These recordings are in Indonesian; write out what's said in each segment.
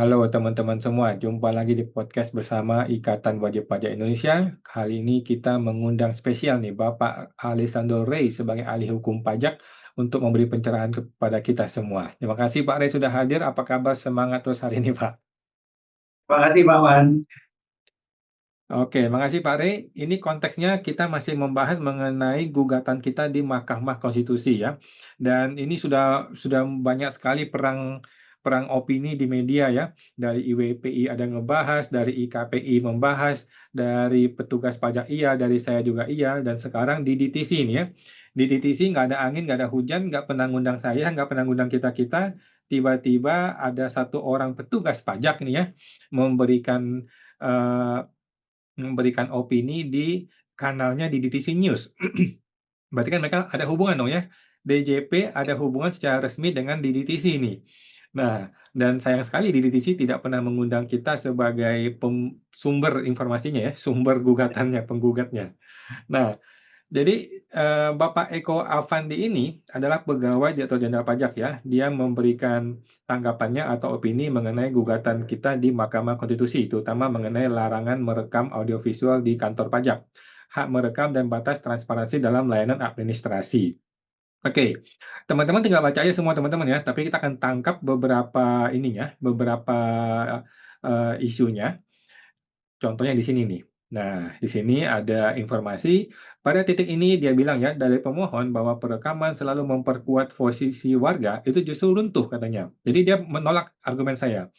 Halo teman-teman semua, jumpa lagi di podcast bersama Ikatan Wajib Pajak Indonesia. Kali ini kita mengundang spesial nih Bapak Alessandro Rey sebagai ahli hukum pajak untuk memberi pencerahan kepada kita semua. Terima kasih Pak Rey sudah hadir. Apa kabar? Semangat terus hari ini Pak. Terima kasih Pak Wan. Oke, makasih Pak Rey. Ini konteksnya kita masih membahas mengenai gugatan kita di Mahkamah Konstitusi ya. Dan ini sudah banyak sekali perang perang opini di media ya. Dari IWPI ada ngebahas, dari IKPI membahas, dari petugas pajak iya, dari saya juga iya, dan sekarang di DTC ini ya. Di DTC nggak ada angin, nggak ada hujan, nggak pernah ngundang saya, nggak pernah ngundang kita-kita. Tiba-tiba ada satu orang petugas pajak nih ya memberikan eh, memberikan opini di kanalnya di DTC News. Berarti kan mereka ada hubungan dong ya. DJP ada hubungan secara resmi dengan DDTC ini. Nah, dan sayang sekali DDTC tidak pernah mengundang kita sebagai sumber informasinya ya, sumber gugatannya, penggugatnya. Nah, jadi Bapak Eko Avandi ini adalah pegawai Direktur Jenderal Pajak ya. Dia memberikan tanggapannya atau opini mengenai gugatan kita di Mahkamah Konstitusi, terutama mengenai larangan merekam audiovisual di kantor pajak, hak merekam dan batas transparansi dalam layanan administrasi. Oke, teman-teman tinggal baca aja semua teman-teman ya. Tapi kita akan tangkap beberapa ininya, beberapa isunya. Contohnya di sini nih. Nah, di sini ada informasi. Pada titik ini dia bilang ya, dari pemohon bahwa perekaman selalu memperkuat posisi warga, itu justru runtuh katanya. Jadi dia menolak argumen saya.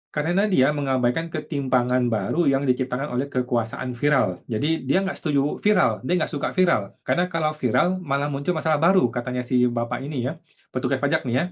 Karena dia mengabaikan ketimpangan baru yang diciptakan oleh kekuasaan viral. Jadi dia nggak setuju viral, dia nggak suka viral. Karena kalau viral malah muncul masalah baru, katanya si bapak ini ya, petugas pajak nih ya.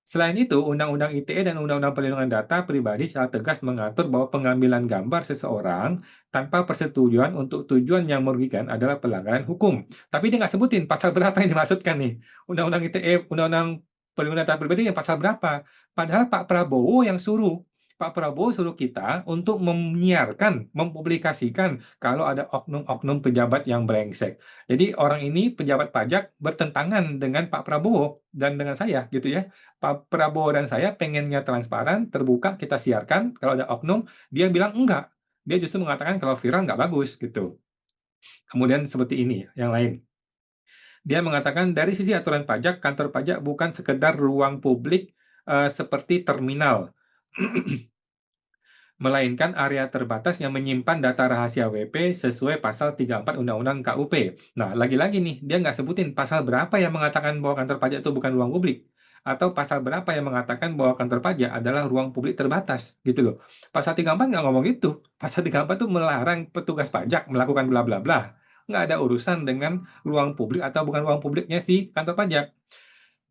Selain itu, Undang-Undang ITE dan Undang-Undang Perlindungan Data Pribadi secara tegas mengatur bahwa pengambilan gambar seseorang tanpa persetujuan untuk tujuan yang merugikan adalah pelanggaran hukum. Tapi dia nggak sebutin pasal berapa yang dimaksudkan nih. Undang-Undang ITE, Undang-Undang Perlindungan Data Pribadi yang pasal berapa. Padahal Pak Prabowo yang suruh. Pak Prabowo suruh kita untuk menyiarkan, mempublikasikan kalau ada oknum-oknum pejabat yang brengsek. Jadi orang ini pejabat pajak bertentangan dengan Pak Prabowo dan dengan saya gitu ya. Pak Prabowo dan saya pengennya transparan, terbuka, kita siarkan. Kalau ada oknum, dia bilang enggak. Dia justru mengatakan kalau viral nggak bagus gitu. Kemudian seperti ini, yang lain. Dia mengatakan dari sisi aturan pajak, kantor pajak bukan sekedar ruang publik seperti terminal, melainkan area terbatas yang menyimpan data rahasia WP sesuai pasal 34 Undang-Undang KUP. Nah, lagi-lagi nih, dia nggak sebutin pasal berapa yang mengatakan bahwa kantor pajak itu bukan ruang publik. Atau pasal berapa yang mengatakan bahwa kantor pajak adalah ruang publik terbatas, gitu loh. Pasal 34 nggak ngomong gitu. Pasal 34 itu melarang petugas pajak melakukan bla bla bla. Nggak ada urusan dengan ruang publik atau bukan ruang publiknya si kantor pajak.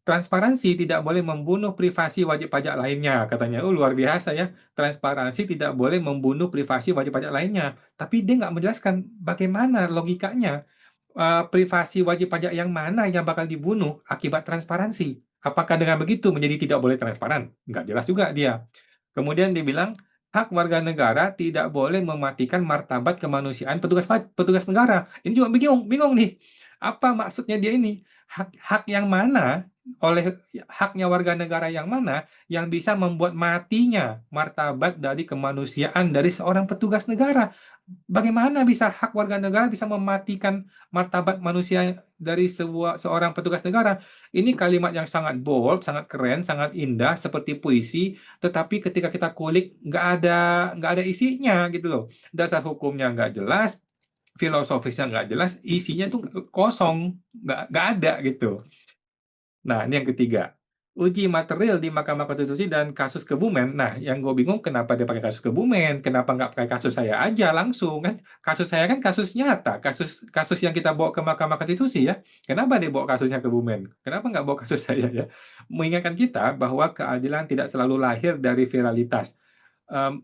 Transparansi tidak boleh membunuh privasi wajib pajak lainnya, katanya. Oh, luar biasa ya. Transparansi tidak boleh membunuh privasi wajib pajak lainnya. Tapi dia nggak menjelaskan bagaimana logikanya. Privasi wajib pajak yang mana yang bakal dibunuh akibat transparansi? Apakah dengan begitu menjadi tidak boleh transparan? Nggak jelas juga dia. Kemudian dibilang, hak warga negara tidak boleh mematikan martabat kemanusiaan petugas negara. Ini juga bingung, bingung nih. Apa maksudnya dia ini? Hak yang mana oleh haknya warga negara yang mana yang bisa membuat matinya martabat dari kemanusiaan dari seorang petugas negara? Bagaimana bisa hak warga negara bisa mematikan martabat manusia dari seorang petugas negara? Ini kalimat yang sangat bold, sangat keren, sangat indah, seperti puisi. Tetapi ketika kita kulik, nggak ada isinya gitu loh. Dasar hukumnya nggak jelas, filosofisnya nggak jelas, isinya tuh kosong, nggak ada gitu. Nah, ini yang ketiga. Uji material di Mahkamah Konstitusi dan kasus Kebumen. Nah, yang gue bingung kenapa dia pakai kasus Kebumen, kenapa nggak pakai kasus saya aja langsung kan? Kasus saya kan kasus nyata, kasus kasus yang kita bawa ke Mahkamah Konstitusi ya. Kenapa dia bawa kasusnya Kebumen? Kenapa nggak bawa kasus saya ya? Mengingatkan kita bahwa keadilan tidak selalu lahir dari viralitas. Em,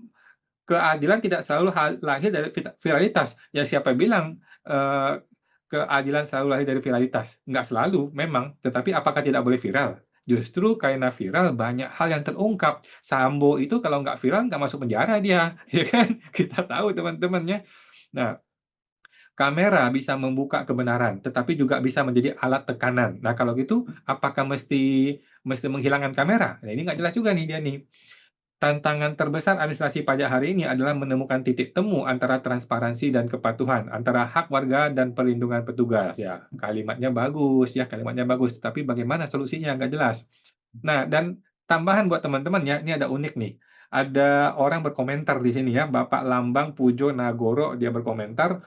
Keadilan tidak selalu lahir dari viralitas. Ya siapa bilang keadilan selalu lahir dari viralitas? Nggak selalu, memang. Tetapi apakah tidak boleh viral? Justru karena viral banyak hal yang terungkap. Sambo itu kalau nggak viral nggak masuk penjara dia, ya kan? Kita tahu teman-temannya. Nah, kamera bisa membuka kebenaran, tetapi juga bisa menjadi alat tekanan. Nah, kalau gitu, apakah mesti menghilangkan kamera? Nah, ini nggak jelas juga nih dia nih. tantangan terbesar administrasi pajak hari ini adalah menemukan titik temu antara transparansi dan kepatuhan, antara hak warga dan perlindungan petugas. Ya, kalimatnya bagus, ya, kalimatnya bagus. Tapi bagaimana solusinya nggak jelas. Nah, dan tambahan buat teman-teman ya, ini ada unik nih. Ada orang berkomentar di sini ya, Bapak Lambang Pujo Nagoro, dia berkomentar,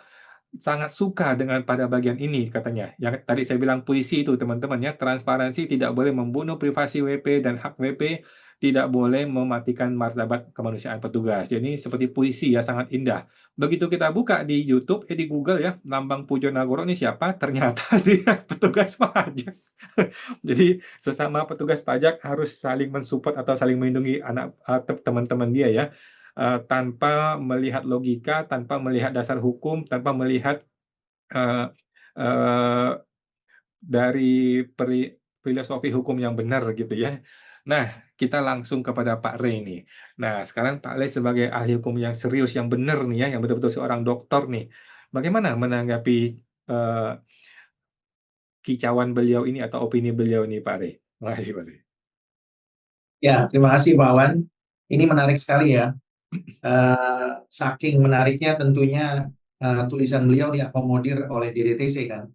sangat suka dengan pada bagian ini katanya. Yang tadi saya bilang puisi itu teman-teman ya, transparansi tidak boleh membunuh privasi WP dan hak WP, tidak boleh mematikan martabat kemanusiaan petugas. Jadi seperti puisi ya, sangat indah. Begitu kita buka di YouTube, di Google ya, Lambang Pujo Nagoro ini siapa? Ternyata dia petugas pajak. Jadi sesama petugas pajak harus saling mensupport atau saling melindungi teman-teman dia ya, tanpa melihat logika, tanpa melihat dasar hukum, tanpa melihat eh, eh, dari filosofi hukum yang benar gitu ya. Nah, kita langsung kepada Pak Rey nih. Nah, sekarang Pak Rey sebagai ahli hukum yang serius, yang benar nih ya, yang betul-betul seorang doktor nih. Bagaimana menanggapi eh, kicauan beliau ini atau opini beliau ini, Pak Rey? Terima kasih, Pak Rey. Ya, terima kasih Pak Wan. Ini menarik sekali ya. Saking menariknya tentunya tulisan beliau diakomodir oleh DDTC kan.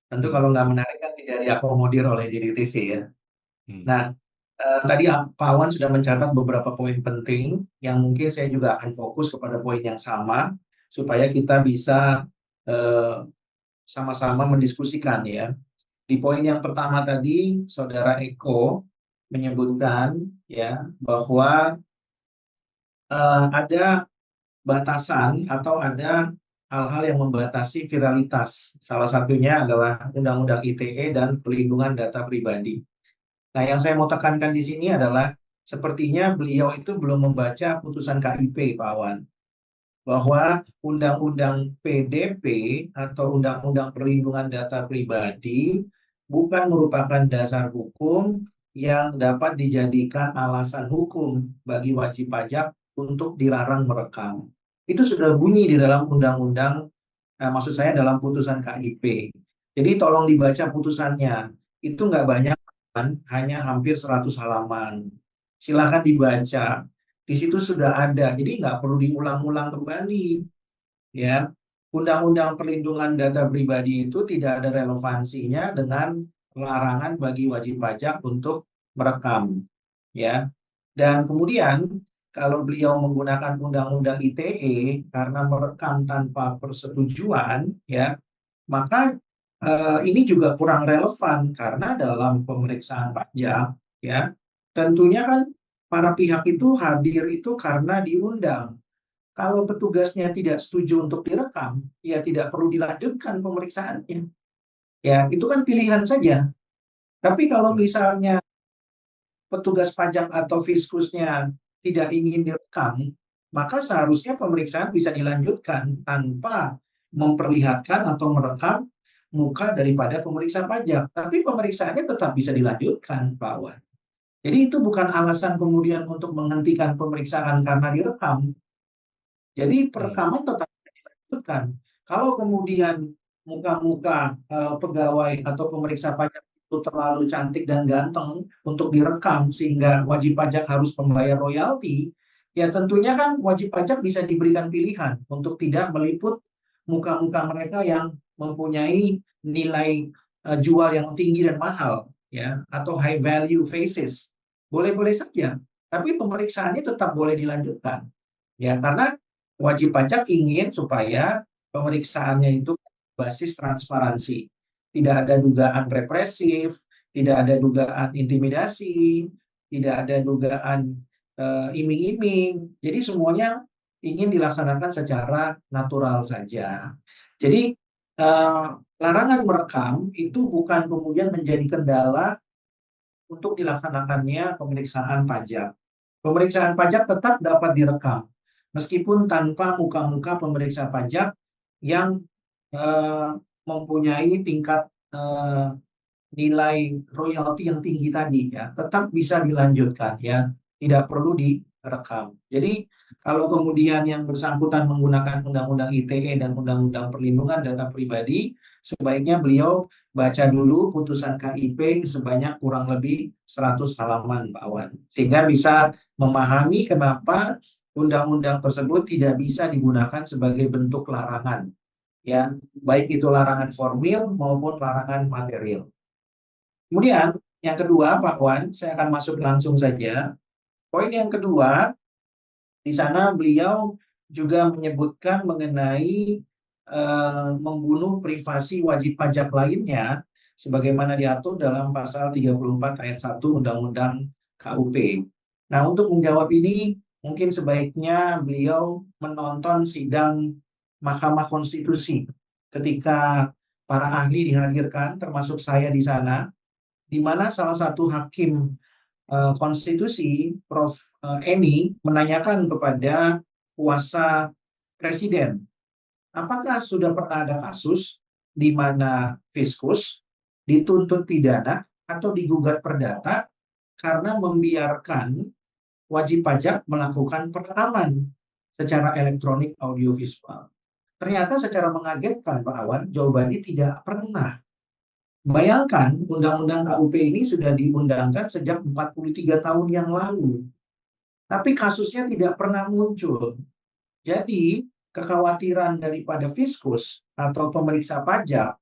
Tentu Hmm, kalau nggak menarik kan tidak diakomodir oleh DDTC ya. hmm, Nah, tadi Pak Wan sudah mencatat beberapa poin penting yang mungkin saya juga akan fokus kepada poin yang sama supaya kita bisa eh, sama-sama mendiskusikan ya. Di poin yang pertama tadi, Saudara Eko menyebutkan ya bahwa ada batasan atau ada hal-hal yang membatasi viralitas. Salah satunya adalah Undang-Undang ITE dan Perlindungan Data Pribadi. Nah, yang saya mau tekankan di sini adalah sepertinya beliau itu belum membaca putusan KIP, Pak Wan, bahwa Undang-Undang PDP atau Undang-Undang Perlindungan Data Pribadi bukan merupakan dasar hukum yang dapat dijadikan alasan hukum bagi wajib pajak untuk dilarang merekam. Itu sudah bunyi di dalam undang-undang, maksud saya dalam putusan KIP. Jadi tolong dibaca putusannya. Itu nggak banyak, kan? Hanya hampir 100 halaman. Silakan dibaca. Di situ sudah ada, jadi nggak perlu diulang-ulang kembali. Ya, Undang-Undang Perlindungan Data Pribadi itu tidak ada relevansinya dengan larangan bagi wajib pajak untuk merekam. Ya, dan kemudian kalau beliau menggunakan Undang-Undang ITE karena merekam tanpa persetujuan, ya, maka ini juga kurang relevan karena dalam pemeriksaan pajak, ya, tentunya kan para pihak itu hadir itu karena diundang. Kalau petugasnya tidak setuju untuk direkam, ya tidak perlu dilanjutkan pemeriksaannya. Ya, itu kan pilihan saja. Tapi kalau hmm, misalnya petugas pajak atau fiskusnya tidak ingin direkam, maka seharusnya pemeriksaan bisa dilanjutkan tanpa memperlihatkan atau merekam muka daripada pemeriksa pajak. Tapi pemeriksaannya tetap bisa dilanjutkan, Pak Wan. Jadi itu bukan alasan kemudian untuk menghentikan pemeriksaan karena direkam. Jadi hmm, perekaman tetap dilanjutkan. Kalau kemudian muka-muka pegawai atau pemeriksa pajak itu terlalu cantik dan ganteng untuk direkam sehingga wajib pajak harus membayar royalti, ya tentunya kan wajib pajak bisa diberikan pilihan untuk tidak meliput muka-muka mereka yang mempunyai nilai jual yang tinggi dan mahal, ya, atau high value faces. Boleh-boleh saja, tapi pemeriksaannya tetap boleh dilanjutkan. Ya, karena wajib pajak ingin supaya pemeriksaannya itu basis transparansi. Tidak ada dugaan represif, tidak ada dugaan intimidasi, tidak ada dugaan iming-iming. Jadi semuanya ingin dilaksanakan secara natural saja. Jadi larangan merekam itu bukan kemudian menjadi kendala untuk dilaksanakannya pemeriksaan pajak. Pemeriksaan pajak tetap dapat direkam, meskipun tanpa muka-muka pemeriksa pajak yang eh, mempunyai tingkat nilai royalti yang tinggi tadi ya, tetap bisa dilanjutkan ya, tidak perlu direkam. Jadi kalau kemudian yang bersangkutan menggunakan Undang-Undang ITE dan Undang-Undang Perlindungan Data Pribadi, sebaiknya beliau baca dulu putusan KIP sebanyak kurang lebih 100 halaman, Pak Wan, sehingga bisa memahami kenapa undang-undang tersebut tidak bisa digunakan sebagai bentuk larangan, ya, baik itu larangan formil maupun larangan material. Kemudian yang kedua, Pak Wan, saya akan masuk langsung saja. Poin yang kedua, di sana beliau juga menyebutkan mengenai membunuh privasi wajib pajak lainnya sebagaimana diatur dalam pasal 34 ayat 1 Undang-Undang KUP. Nah, untuk menjawab ini mungkin sebaiknya beliau menonton sidang Mahkamah Konstitusi ketika para ahli dihadirkan termasuk saya di sana, di mana salah satu hakim konstitusi, Prof. Eni, menanyakan kepada kuasa presiden, apakah sudah pernah ada kasus di mana fiskus dituntut pidana atau digugat perdata karena membiarkan wajib pajak melakukan perekaman secara elektronik audiovisual. Ternyata secara mengagetkan, Pak Awan, jawabannya tidak pernah. Bayangkan, Undang-Undang KUP ini sudah diundangkan sejak 43 tahun yang lalu. Tapi kasusnya tidak pernah muncul. Jadi, kekhawatiran daripada fiskus atau pemeriksa pajak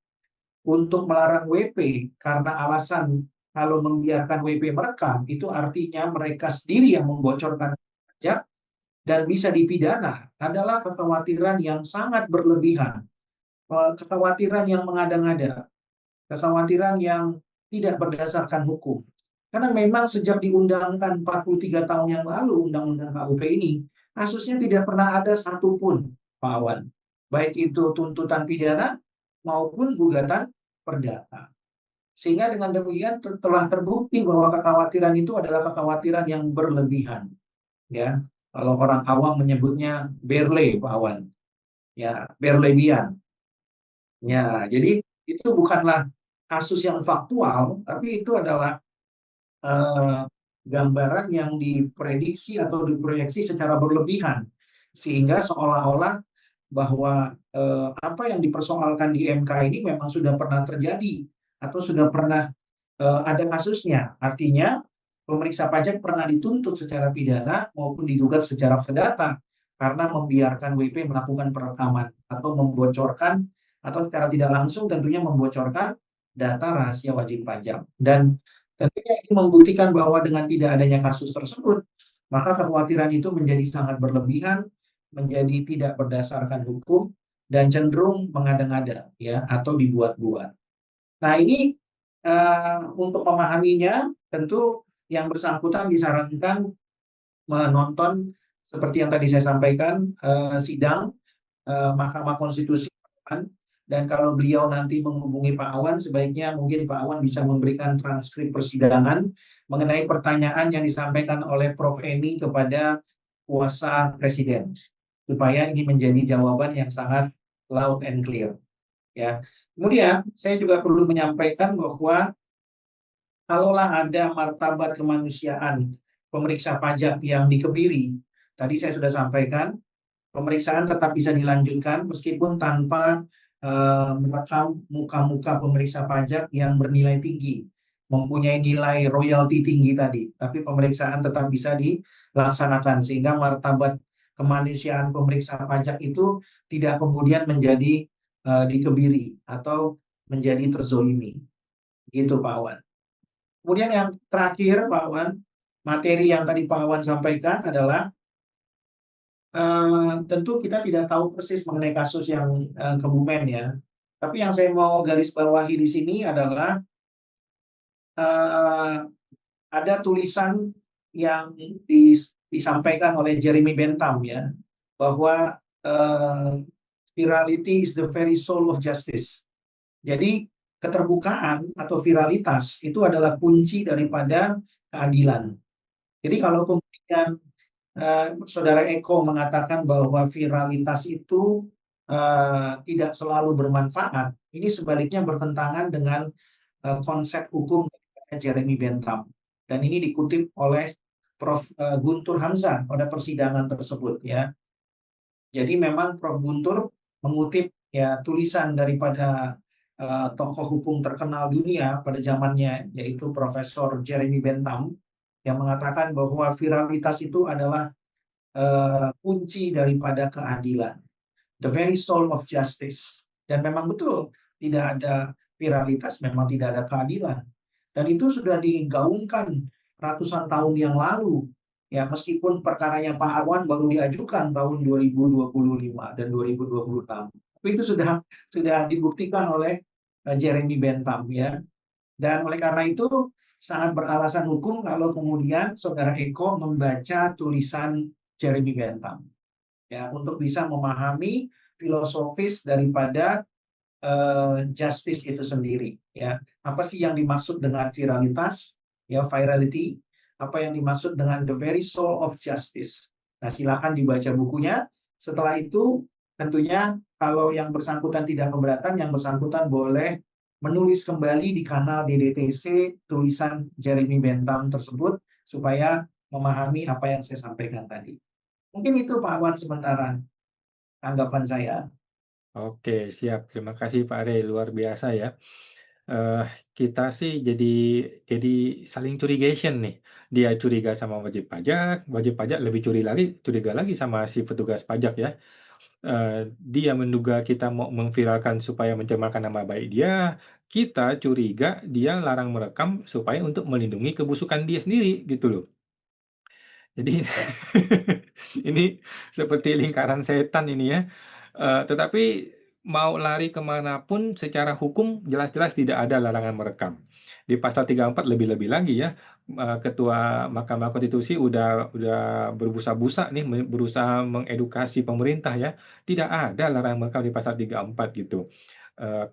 untuk melarang WP karena alasan kalau membiarkan WP merekam, itu artinya mereka sendiri yang membocorkan pajak dan bisa dipidana adalah kekhawatiran yang sangat berlebihan. Kekhawatiran yang mengada-ngada, kekhawatiran yang tidak berdasarkan hukum. Karena memang sejak diundangkan 43 tahun yang lalu Undang-Undang KUP ini, kasusnya tidak pernah ada satupun, Pak Awan. Baik itu tuntutan pidana maupun gugatan perdata. Sehingga dengan demikian telah terbukti bahwa kekhawatiran itu adalah kekhawatiran yang berlebihan. Ya, kalau orang awam menyebutnya berle, Pak Awan. Ya, berlebihan. Ya, jadi itu bukanlah kasus yang faktual, tapi itu adalah gambaran yang diprediksi atau diproyeksi secara berlebihan, sehingga seolah-olah bahwa apa yang dipersoalkan di MK ini memang sudah pernah terjadi atau sudah pernah ada kasusnya. Artinya pemeriksa pajak pernah dituntut secara pidana maupun digugat secara perdata karena membiarkan WP melakukan perekaman atau membocorkan atau secara tidak langsung tentunya membocorkan data rahasia wajib pajak. Dan tentunya ini membuktikan bahwa dengan tidak adanya kasus tersebut, maka kekhawatiran itu menjadi sangat berlebihan, menjadi tidak berdasarkan hukum, dan cenderung mengada-ngada, ya, atau dibuat-buat. Nah, ini untuk memahaminya, tentu yang bersangkutan disarankan menonton seperti yang tadi saya sampaikan, sidang Mahkamah Konstitusi, dan kalau beliau nanti menghubungi Pak Awan, sebaiknya mungkin Pak Awan bisa memberikan transkrip persidangan mengenai pertanyaan yang disampaikan oleh Prof. Eni kepada kuasa presiden, supaya ini menjadi jawaban yang sangat loud and clear. Ya. Kemudian saya juga perlu menyampaikan bahwa kalaulah ada martabat kemanusiaan pemeriksa pajak yang dikebiri, tadi saya sudah sampaikan, pemeriksaan tetap bisa dilanjutkan meskipun tanpa merekam muka-muka pemeriksa pajak yang bernilai tinggi, mempunyai nilai royalti tinggi tadi, tapi pemeriksaan tetap bisa dilaksanakan sehingga martabat kemanusiaan pemeriksa pajak itu tidak kemudian menjadi dikebiri atau menjadi terzolimi. Gitu Pak Awan. Kemudian yang terakhir Pak Awan, materi yang tadi Pak Awan sampaikan adalah tentu kita tidak tahu persis mengenai kasus yang Kebumen ya. Tapi yang saya mau garis bawahi di sini adalah ada tulisan yang disampaikan oleh Jeremy Bentham ya, bahwa virality is the very soul of justice. Jadi keterbukaan atau viralitas itu adalah kunci daripada keadilan. Jadi kalau kemudian Saudara Eko mengatakan bahwa viralitas itu tidak selalu bermanfaat, ini sebaliknya bertentangan dengan konsep hukum dari Jeremy Bentham. Dan ini dikutip oleh Prof. Guntur Hamzah pada persidangan tersebut ya. Jadi memang Prof. Guntur mengutip ya tulisan daripada tokoh hukum terkenal dunia pada zamannya, yaitu Profesor Jeremy Bentham, yang mengatakan bahwa viralitas itu adalah kunci daripada keadilan, the very soul of justice. Dan memang betul, tidak ada viralitas, memang tidak ada keadilan. Dan itu sudah digaungkan ratusan tahun yang lalu. Ya, meskipun perkaranya Pak Arwan baru diajukan tahun 2025 dan 2026. Tapi itu sudah dibuktikan oleh Jeremy Bentham ya. Dan oleh karena itu sangat beralasan hukum kalau kemudian Saudara Eko membaca tulisan Jeremy Bentham ya untuk bisa memahami filosofis daripada justice itu sendiri ya. Apa sih yang dimaksud dengan viralitas ya, virality, apa yang dimaksud dengan the very soul of justice. Nah, silakan dibaca bukunya. Setelah itu tentunya kalau yang bersangkutan tidak keberatan, yang bersangkutan boleh menulis kembali di kanal DDTC tulisan Jeremy Bentham tersebut supaya memahami apa yang saya sampaikan tadi. Mungkin itu Pak Wan sementara tanggapan saya. Oke, siap. Terima kasih Pak Rey, luar biasa ya. Eh, kita sih jadi saling curigation nih. Dia curiga sama wajib pajak lebih curiga lagi sama si petugas pajak ya. Dia menduga kita mau memviralkan supaya mencemarkan nama baik dia. Kita curiga dia larang merekam supaya untuk melindungi kebusukan dia sendiri gitu loh. Jadi ini seperti lingkaran setan ini ya. Tetapi mau lari kemanapun secara hukum jelas-jelas tidak ada larangan merekam. Di pasal 34 lebih-lebih lagi ya, Ketua Mahkamah Konstitusi udah berbusa-busa nih berusaha mengedukasi pemerintah ya. Tidak ada larangan merekam di pasal 34 gitu.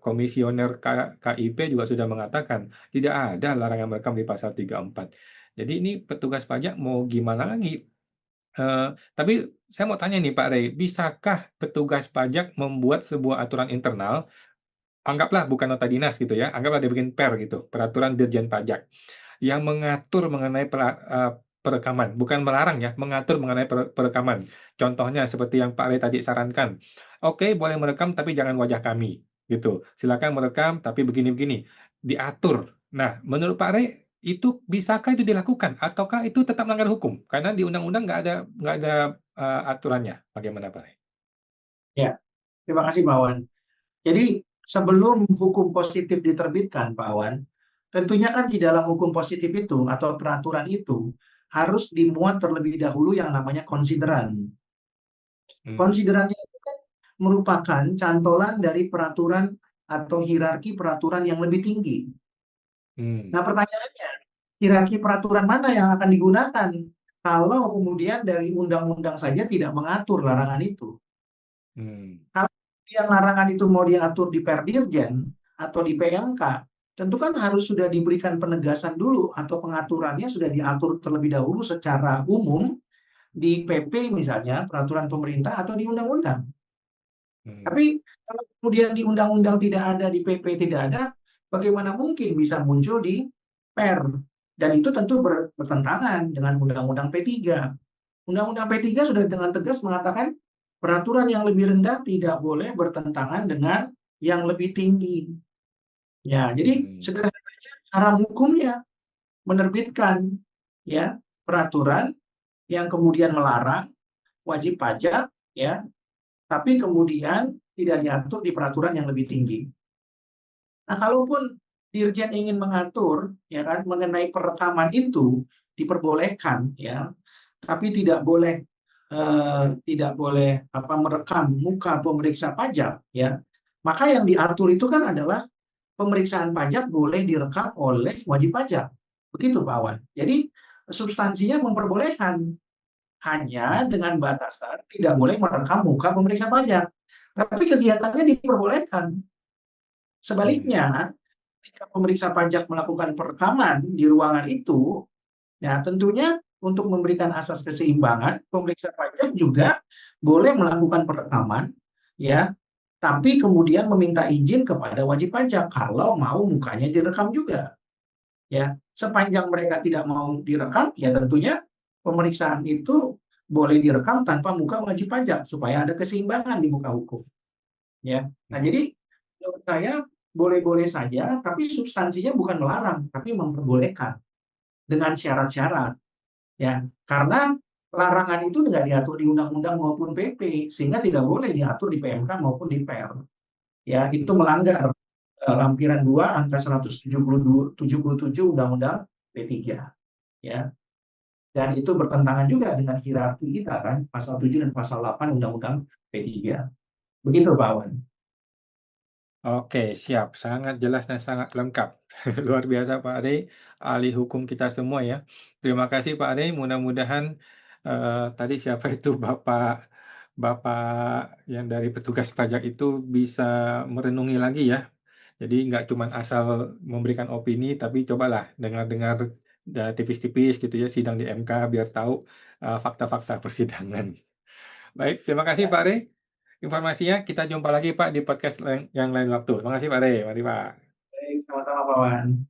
Komisioner KIP juga sudah mengatakan tidak ada larangan merekam di pasal 34. Jadi ini petugas pajak mau gimana lagi? Tapi saya mau tanya nih Pak Rey, bisakah petugas pajak membuat sebuah aturan internal, anggaplah bukan nota dinas gitu ya, anggaplah dia bikin PER gitu, peraturan Dirjen Pajak, yang mengatur mengenai perekaman, bukan melarang ya, mengatur mengenai perekaman. Contohnya seperti yang Pak Rey tadi sarankan, oke boleh merekam tapi jangan wajah kami, gitu. Silakan merekam tapi begini-begini, diatur. Nah, menurut Pak Rey itu bisakah itu dilakukan ataukah itu tetap melanggar hukum? Karena di undang-undang nggak ada aturannya. Bagaimana Pak Rey? Ya, terima kasih Pak Wan. Jadi sebelum hukum positif diterbitkan, Pak Wan, tentunya kan di dalam hukum positif itu atau peraturan itu harus dimuat terlebih dahulu yang namanya konsideran. Hmm, Konsiderannya itu kan merupakan cantolan dari peraturan atau hierarki peraturan yang lebih tinggi. hmm, Nah, pertanyaannya, hierarki peraturan mana yang akan digunakan kalau kemudian dari undang-undang saja tidak mengatur larangan itu? hmm, Kalau yang larangan itu mau diatur di Perdirjen atau di PMK, tentu kan harus sudah diberikan penegasan dulu atau pengaturannya sudah diatur terlebih dahulu secara umum di PP misalnya, peraturan pemerintah atau di undang-undang. hmm, Tapi kalau kemudian di undang-undang tidak ada, di PP tidak ada, bagaimana mungkin bisa muncul di Per? Dan itu tentu bertentangan dengan Undang-Undang P3. Undang-Undang P3 sudah dengan tegas mengatakan peraturan yang lebih rendah tidak boleh bertentangan dengan yang lebih tinggi. Ya, jadi hmm, sederhananya haram hukumnya menerbitkan ya peraturan yang kemudian melarang wajib pajak ya, tapi kemudian tidak diatur di peraturan yang lebih tinggi. Nah, kalaupun Dirjen ingin mengatur ya kan mengenai perekaman itu diperbolehkan ya, tapi tidak boleh apa merekam muka pemeriksa pajak ya. Maka yang diatur itu kan adalah pemeriksaan pajak boleh direkam oleh wajib pajak. Begitu Pak Wan. Jadi substansinya memperbolehkan hanya hmm, dengan batasan tidak boleh merekam muka pemeriksa pajak. Tapi kegiatannya diperbolehkan. hmm, Sebaliknya, ketika pemeriksa pajak melakukan perekaman di ruangan itu, ya tentunya untuk memberikan asas keseimbangan, pemeriksa pajak juga boleh melakukan perekaman, ya, tapi kemudian meminta izin kepada wajib pajak kalau mau mukanya direkam juga, ya. Sepanjang mereka tidak mau direkam, ya tentunya pemeriksaan itu boleh direkam tanpa muka wajib pajak supaya ada keseimbangan di muka hukum, ya. Nah, hmm. jadi menurut saya boleh-boleh saja, tapi substansinya bukan melarang, tapi memperbolehkan. dengan syarat-syarat, ya. Karena larangan itu nggak diatur di undang-undang maupun PP, sehingga tidak boleh diatur di PMK maupun di Per. Ya, itu melanggar lampiran 2 angka 177 Undang-Undang P3, ya. Dan itu bertentangan juga dengan hierarki kita kan, pasal 7 dan pasal 8 Undang-Undang P3. Begitu Pak Wan. Oke, siap. Sangat jelas dan sangat lengkap. Luar biasa Pak Ade, ahli hukum kita semua ya. Terima kasih Pak Ade, mudah-mudahan, tadi siapa itu Bapak Bapak yang dari petugas pajak itu bisa merenungi lagi ya. Jadi nggak cuma asal memberikan opini, tapi cobalah dengar-dengar, tipis-tipis gitu ya, sidang di MK biar tahu, fakta-fakta persidangan. Baik, terima kasih Ya, Pak Ade. Informasinya kita jumpa lagi Pak di podcast yang lain waktu. Terima kasih Pak Ade. Mari Pak. baik, sama-sama Pak Wan.